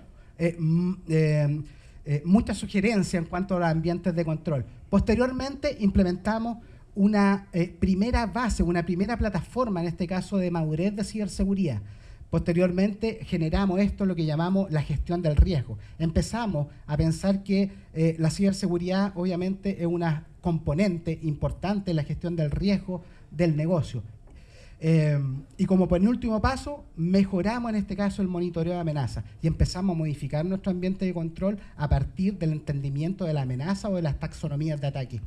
muchas sugerencias en cuanto a los ambientes de control. Posteriormente, implementamos una primera base, una primera plataforma, en este caso de madurez de ciberseguridad. Posteriormente generamos esto, lo que llamamos la gestión del riesgo. Empezamos a pensar que la ciberseguridad obviamente es una componente importante en la gestión del riesgo del negocio. Y como penúltimo paso, mejoramos en este caso el monitoreo de amenazas y empezamos a modificar nuestro ambiente de control a partir del entendimiento de la amenaza o de las taxonomías de ataque.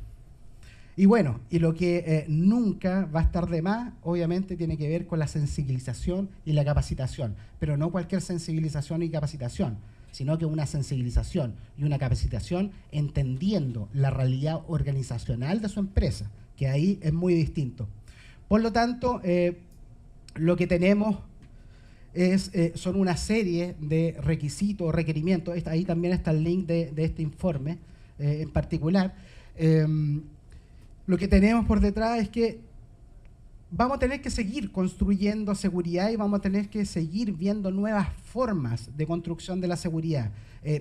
Y bueno, y lo que nunca va a estar de más, obviamente tiene que ver con la sensibilización y la capacitación, pero no cualquier sensibilización y capacitación, sino que una sensibilización y una capacitación entendiendo la realidad organizacional de su empresa, que ahí es muy distinto. Por lo tanto, lo que tenemos son una serie de requisitos, requerimientos, ahí también está el link de este informe en particular. Lo que tenemos por detrás es que vamos a tener que seguir construyendo seguridad y vamos a tener que seguir viendo nuevas formas de construcción de la seguridad.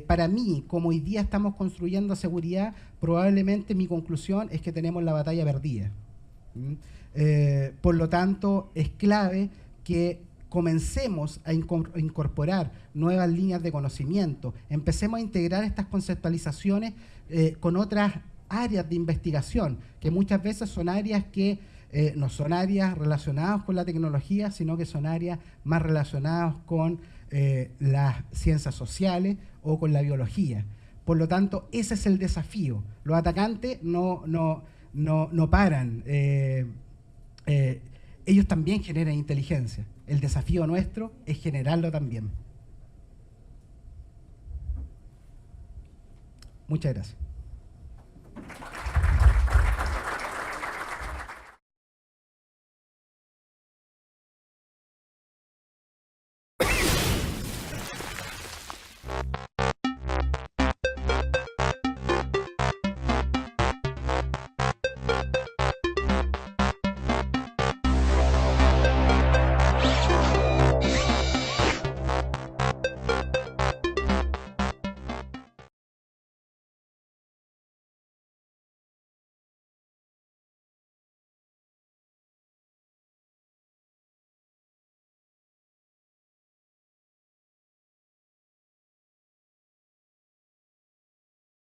Para mí, como hoy día estamos construyendo seguridad, probablemente mi conclusión es que tenemos la batalla perdida. Por lo tanto, es clave que comencemos a incorporar nuevas líneas de conocimiento, empecemos a integrar estas conceptualizaciones con otras áreas de investigación, que muchas veces son áreas que no son áreas relacionadas con la tecnología, sino que son áreas más relacionadas con las ciencias sociales o con la biología. Por lo tanto, ese es el desafío. Los atacantes no paran. Ellos también generan inteligencia. El desafío nuestro es generarlo también. Muchas gracias.